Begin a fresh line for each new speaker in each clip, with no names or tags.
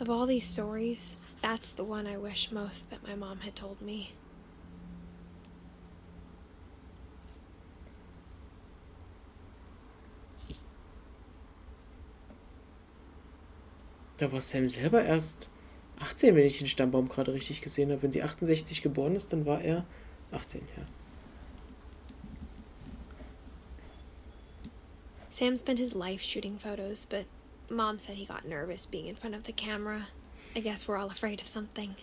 Of all these stories, that's the one I wish most that my mom had told me.
Da war Sam selber erst 18, wenn ich den Stammbaum gerade richtig gesehen habe. Wenn sie 68 geboren ist, dann war er 18, ja.
Sam spent his life shooting photos, but Mom said he got nervous being in front of the camera. I guess we're all afraid of something.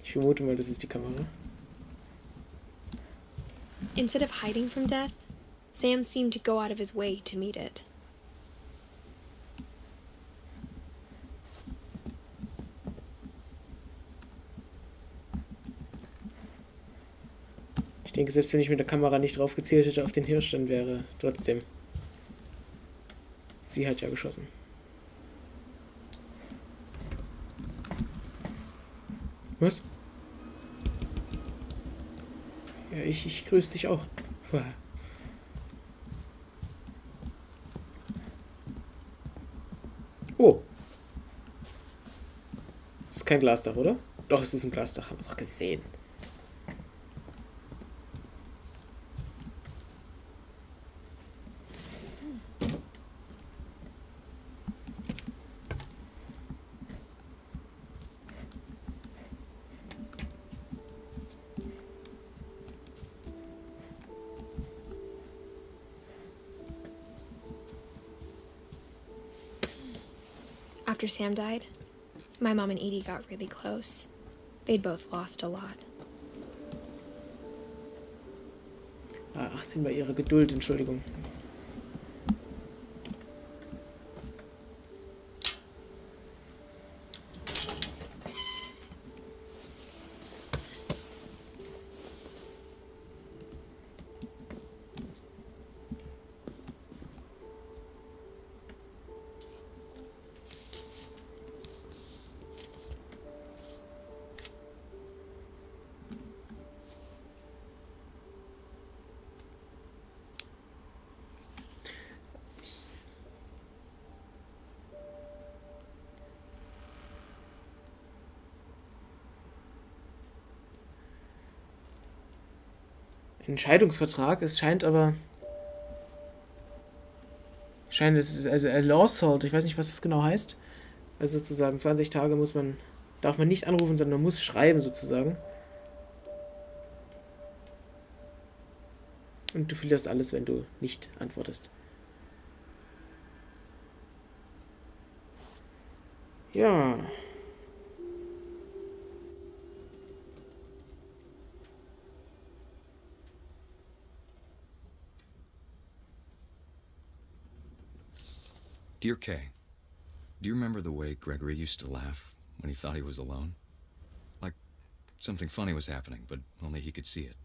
Ich vermute mal, das ist die Kamera.
Instead of hiding from death, Sam seemed to go out of his way to meet it.
Ich denke, selbst wenn ich mit der Kamera nicht drauf gezielt hätte auf den Hirsch, dann wäre trotzdem. Sie hat ja geschossen. Was? Ja, ich grüße dich auch. Oh. Das ist kein Glasdach, oder? Doch, es ist ein Glasdach, haben wir doch gesehen.
After Sam died, my mom and Edie got really close. They'd both lost a lot.
18 bei ihrer Geduld, Entschuldigung. Entscheidungsvertrag. Es scheint aber. Es ist also a Lawsuit. Ich weiß nicht, was das genau heißt. Also sozusagen 20 Tage darf man nicht anrufen, sondern man muss schreiben sozusagen. Und du verlierst alles, wenn du nicht antwortest. Ja.
Dear Kay, do you remember the way Gregory used to laugh when he thought he was alone? Like something funny was happening, but only he could see it.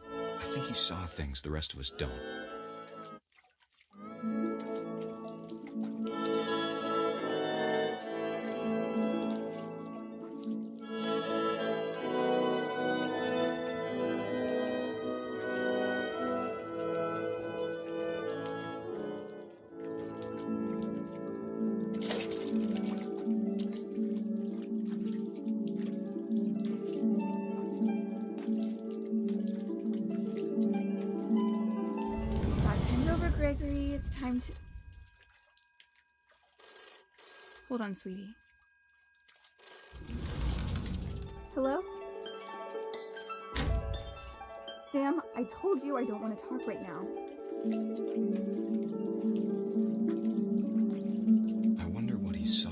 I think he saw things the rest of us don't.
Gregory, it's time to... Hold on, sweetie. Hello? Sam, I told you I don't want to talk right now.
I wonder what he saw.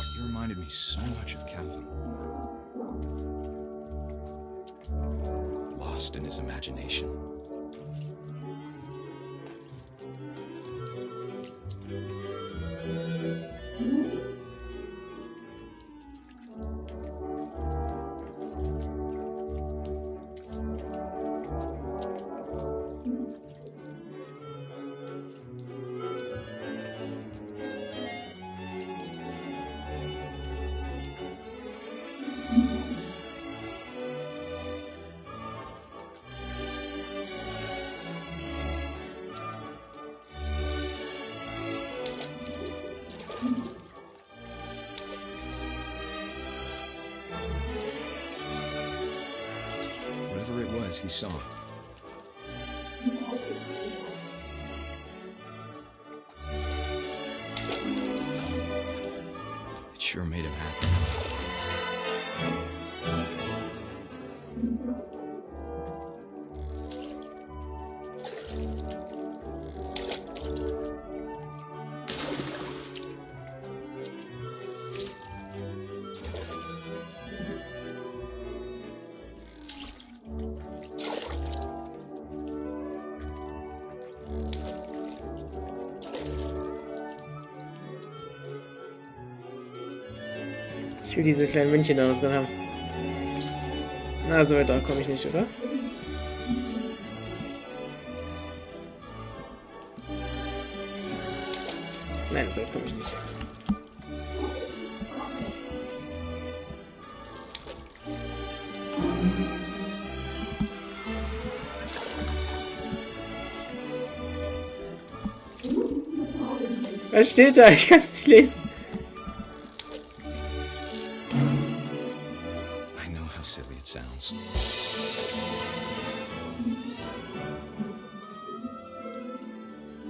He reminded me so much of Calvin. Lost in his imagination. he saw. It sure made him happy.
Ich will diese kleinen Männchen da noch drin haben. Na, so weit da komme ich nicht, oder? Nein, so weit komme ich nicht. Was steht da? Ich kann es nicht lesen.
I know how silly it sounds.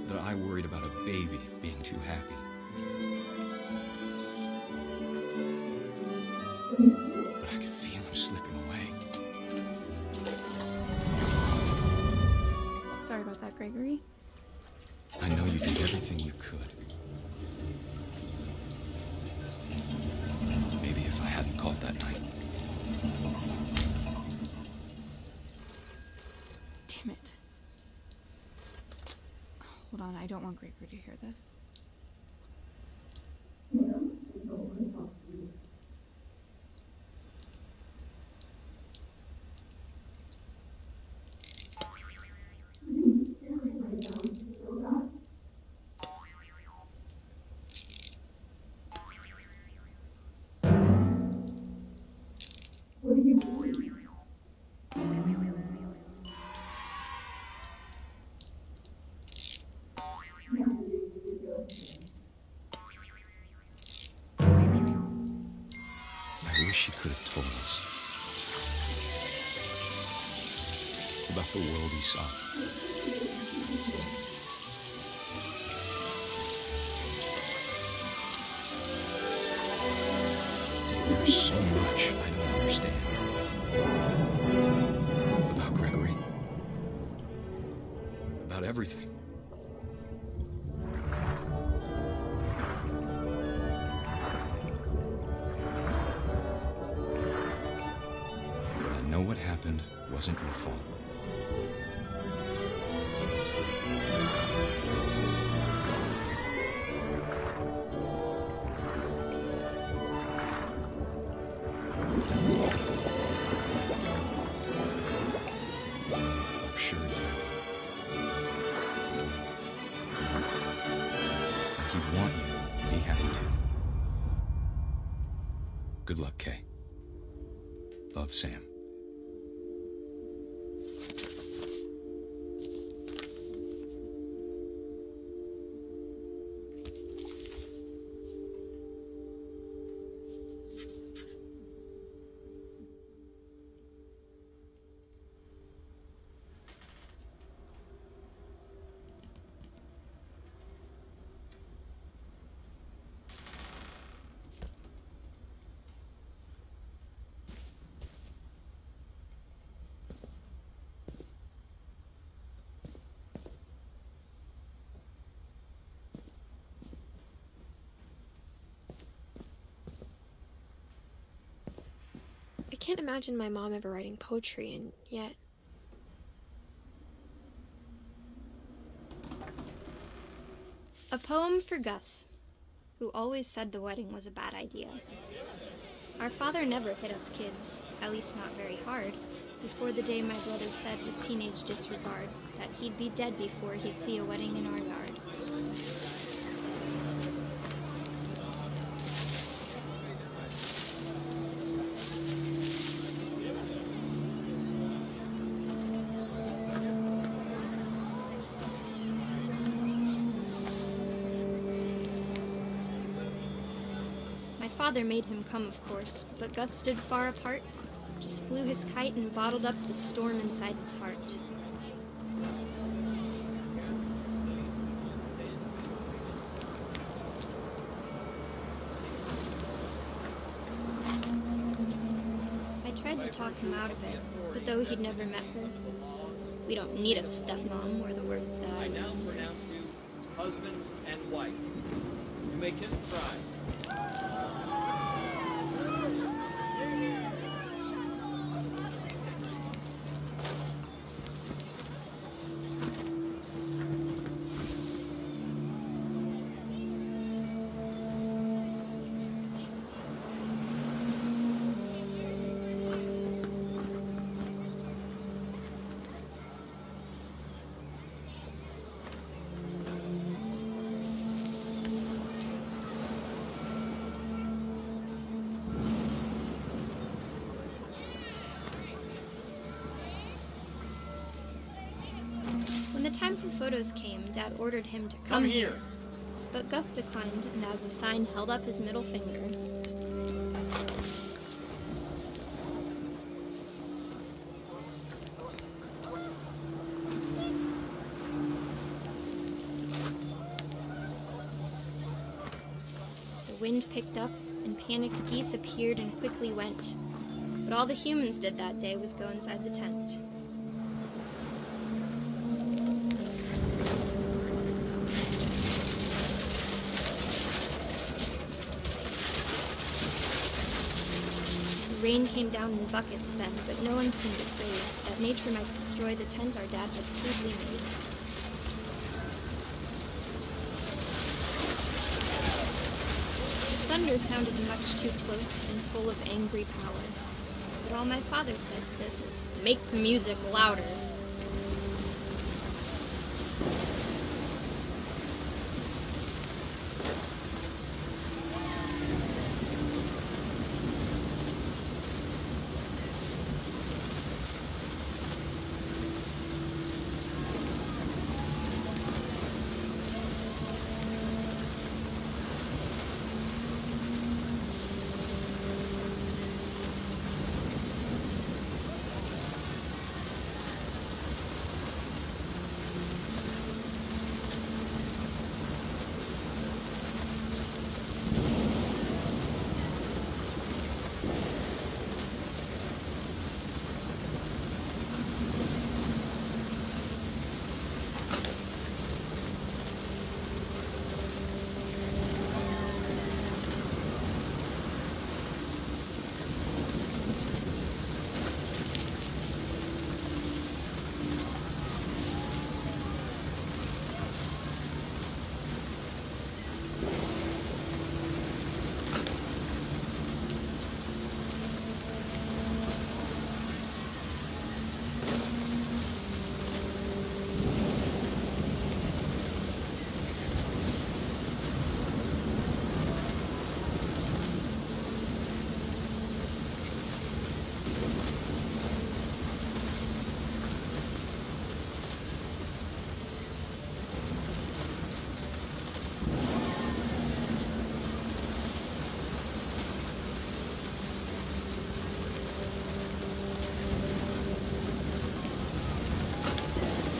That I worried about a baby being too happy. But I could feel him slipping away.
Sorry about that, Gregory.
I know you did everything you could. Maybe if I hadn't called that night.
Damn it. Hold on, I don't want Gregory to hear this.
I wish he could have told us about the world he saw. There's so much I don't understand about Gregory, about everything. But I know what happened wasn't your fault. I'm sure he's happy. And he'd want you to be happy too. Good luck, Kay. Love, Sam.
I can't imagine my mom ever writing poetry, and yet...
A poem for Gus, who always said the wedding was a bad idea. Our father never hit us kids, at least not very hard, before the day my brother said with teenage disregard that he'd be dead before he'd see a wedding in our yard. My father made him come, of course, but Gus stood far apart, just flew his kite and bottled up the storm inside his heart. I tried to talk him out of it, but though he'd never met her, we don't need a stepmom, were the words that
I now pronounce you husband and wife. You may kiss the bride.
When the time for photos came, Dad ordered him to
Come here.
But Gus declined, and as a sign held up his middle finger. The wind picked up, and panicked geese appeared and quickly went. But all the humans did that day was go inside the tent. The rain came down in buckets then, but no one seemed afraid that nature might destroy the tent our dad had crudely made. The thunder sounded much too close and full of angry power, but all my father said to this was, "Make the music louder."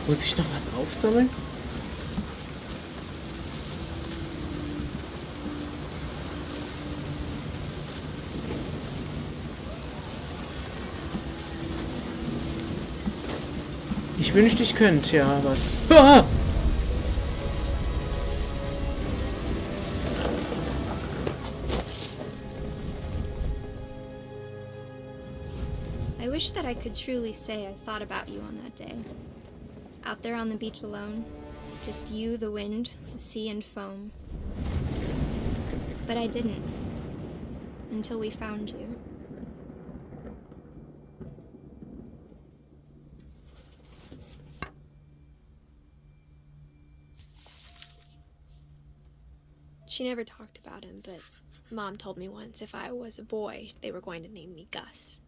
Muss ich noch was aufsammeln? Ich wünschte, ich könnte ja was. Ah!
I wish that I could truly say I thought about you on that day. Out there on the beach alone, just you, the wind, the sea, and foam. But I didn't, until we found you.
She never talked about him, but Mom told me once if I was a boy, they were going to name me Gus.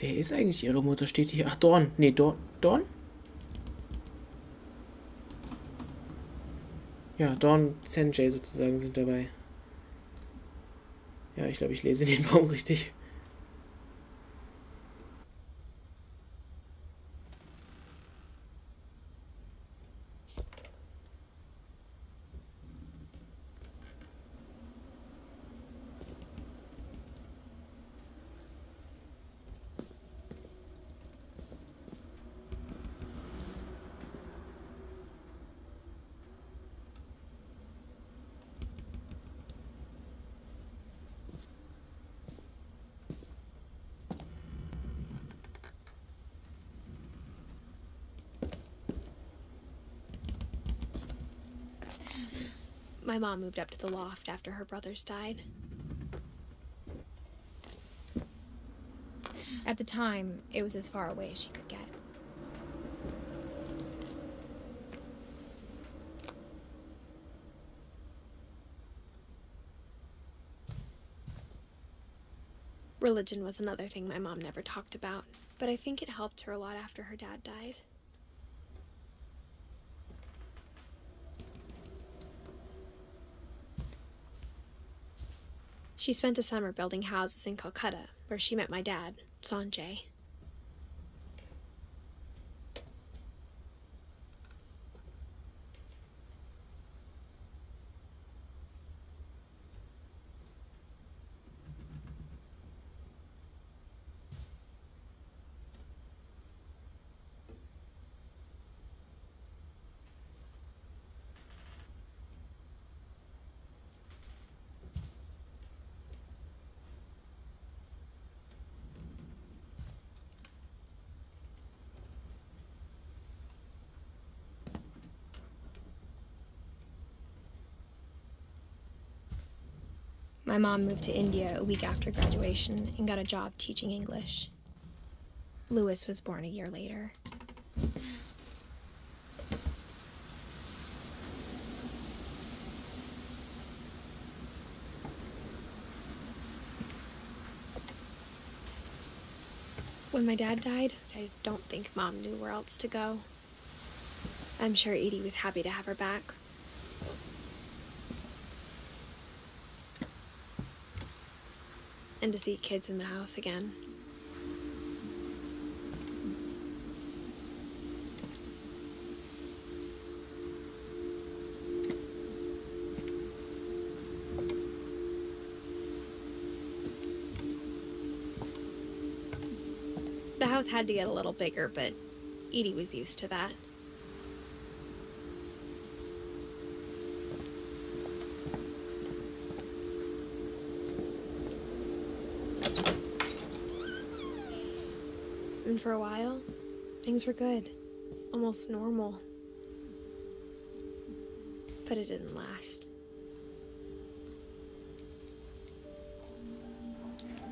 Wer ist eigentlich ihre Mutter? Steht hier. Ach, Dawn. Nee, Dawn? Ja, Dawn und Sanjay sozusagen sind dabei. Ja, ich glaube, ich lese den Baum richtig.
My mom moved up to the loft after her brothers died. At the time, it was as far away as she could get. Religion was another thing my mom never talked about, but I think it helped her a lot after her dad died. She spent a summer building houses in Calcutta, where she met my dad, Sanjay. My mom moved to India a week after graduation and got a job teaching English. Louis was born a year later. When my dad died, I don't think Mom knew where else to go. I'm sure Edie was happy to have her back. And to see kids in the house again. The house had to get a little bigger, but Edie was used to that. And for a while, things were good. Almost normal. But it didn't last.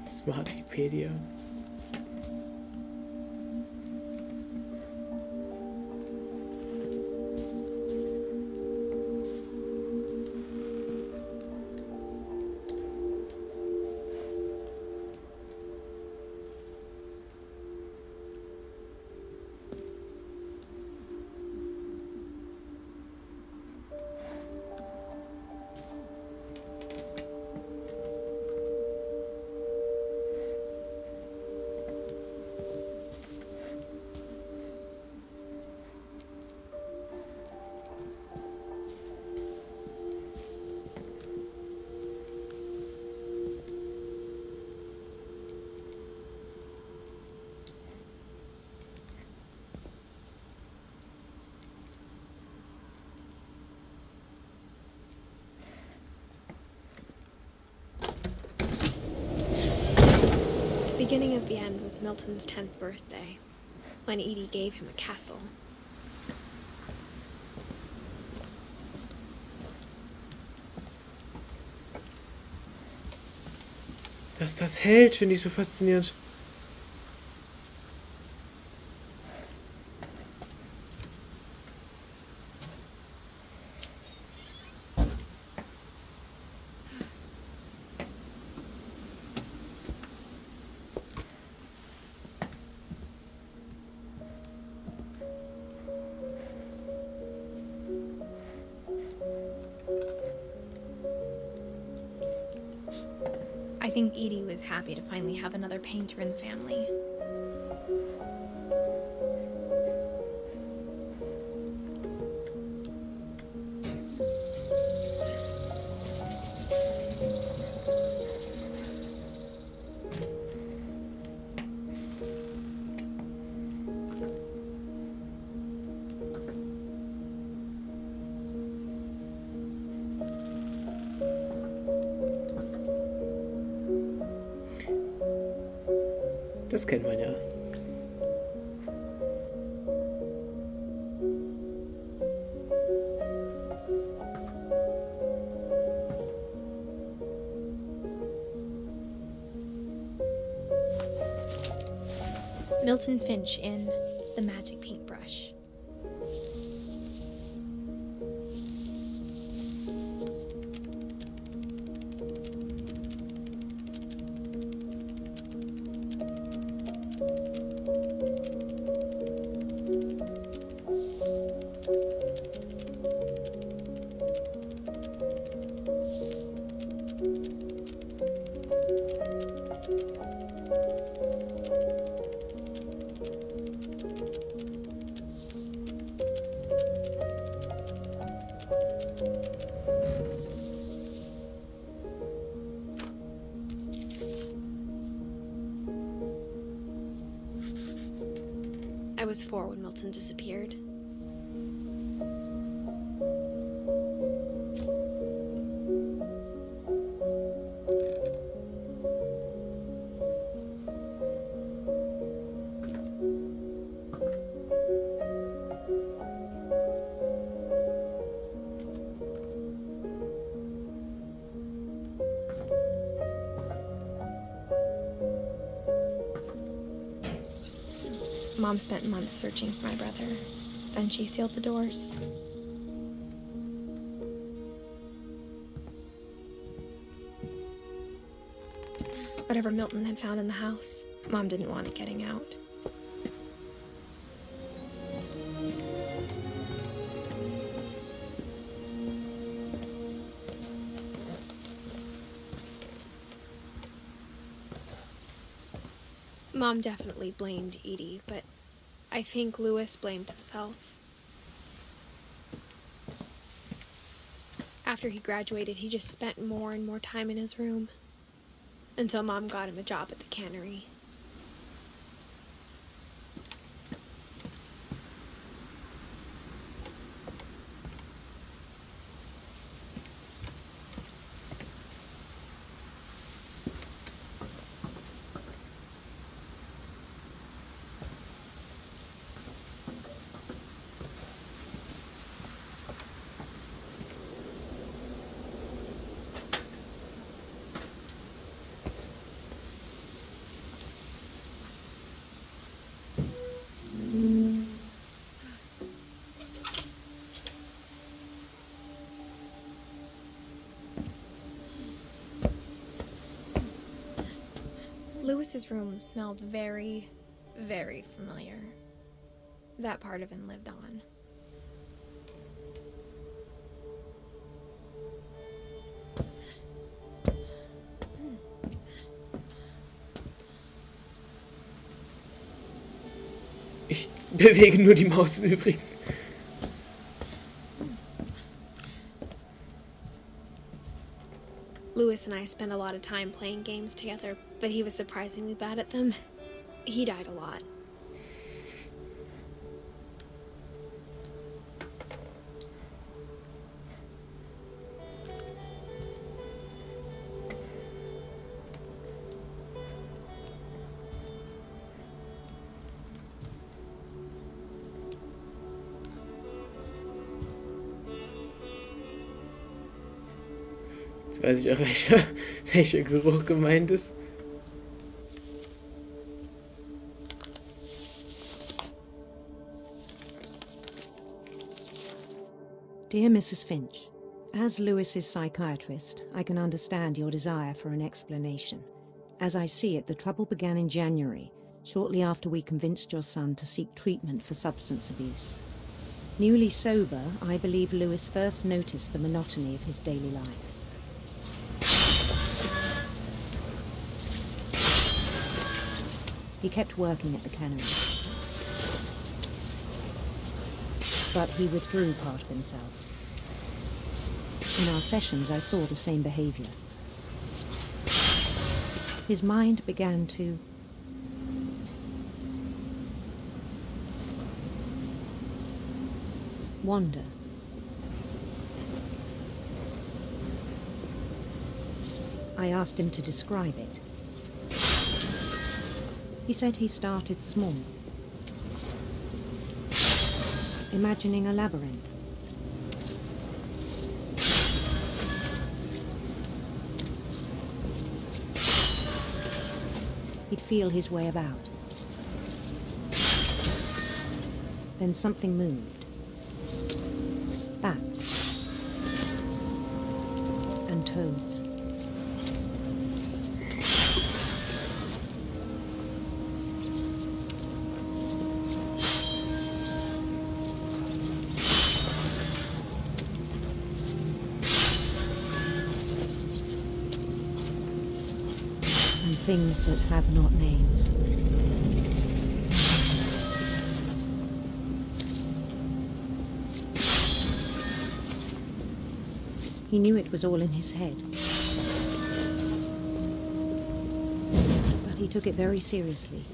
Smartipedia.
The beginning of the end was Milton's 10th birthday, when Edie gave him a castle.
Dass das hält, finde ich so faszinierend.
think Edie was happy to finally have another painter in the family.
Das kennt man ja.
Milton Finch in The Magic Paintbrush. I was 4 when Milton disappeared. Mom spent months searching for my brother. Then she sealed the doors. Whatever Milton had found in the house, Mom didn't want it getting out. Mom definitely blamed Edie, but I think Louis blamed himself. After he graduated, he just spent more and more time in his room, until Mom got him a job at the cannery. Louis's room smelled very, very familiar. That part of him lived on.
Ich bewege nur die Maus im Übrigen.
Louis and I spent a lot of time playing games together, but he was surprisingly bad at them. He died a lot.
Jetzt weiß ich auch, welcher Geruch gemeint ist.
Dear Mrs. Finch, as Louis's psychiatrist, I can understand your desire for an explanation. As I see it, the trouble began in January, shortly after we convinced your son to seek treatment for substance abuse. Newly sober, I believe Louis first noticed the monotony of his daily life. He kept working at the cannery. But he withdrew part of himself. In our sessions, I saw the same behavior. His mind began to wander. I asked him to describe it. He said he started small, imagining a labyrinth. He'd feel his way about. Then something moved. Bats. And toads. Things that have not names. He knew it was all in his head. But he took it very seriously.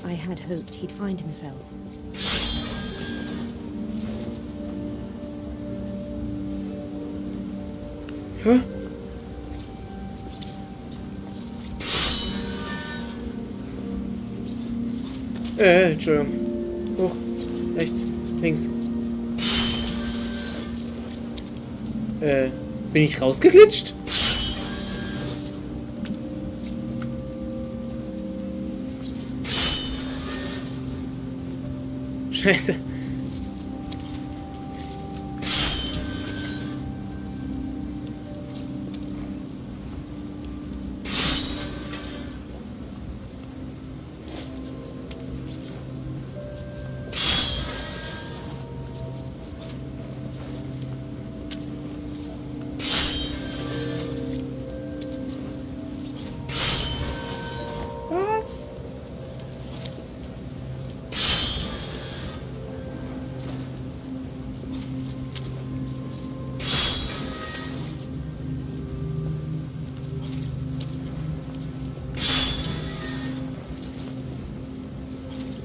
I had hoped he'd find himself.
Huh? Entschuldigung. Hoch. Rechts. Links. Bin ich rausgeglitscht? Scheiße. Was?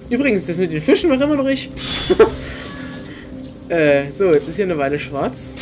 Übrigens, das mit den Fischen war immer noch ich. So, jetzt ist hier eine Weile schwarz.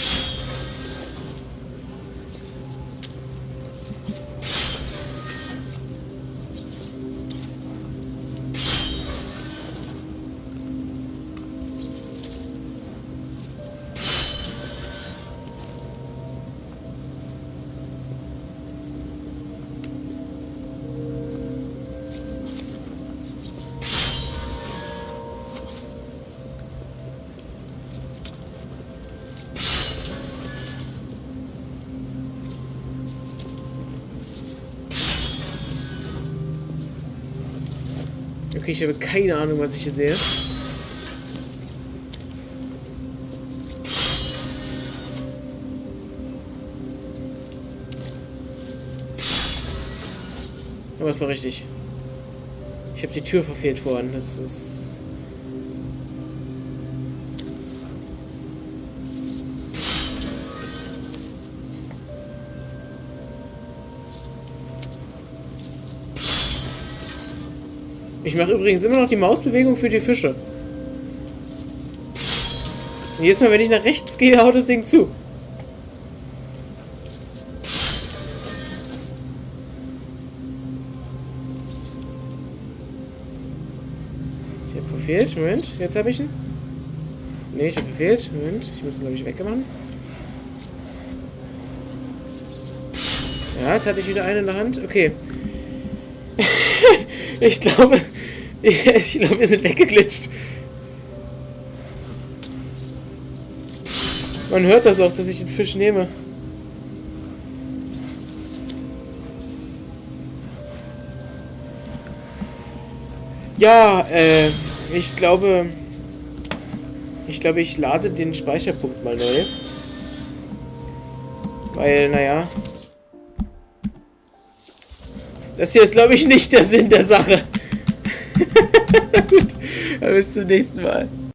Okay, ich habe keine Ahnung, was ich hier sehe. Aber es war richtig. Ich habe die Tür verfehlt vorhin. Das ist... Ich mache übrigens immer noch die Mausbewegung für die Fische. Und jedes Mal, wenn ich nach rechts gehe, haut das Ding zu. Ich habe verfehlt. Moment, jetzt habe ich ihn. Ne, ich habe verfehlt. Moment, ich muss ihn, glaube ich, weggemachen. Ja, jetzt hatte ich wieder einen in der Hand. Okay. Ich glaube, wir sind weggeglitscht. Man hört das auch, dass ich den Fisch nehme. Ja, ich glaube, ich lade den Speicherpunkt mal neu. Weil, naja. Das hier ist, glaube ich, nicht der Sinn der Sache. Gut, bis zum nächsten Mal.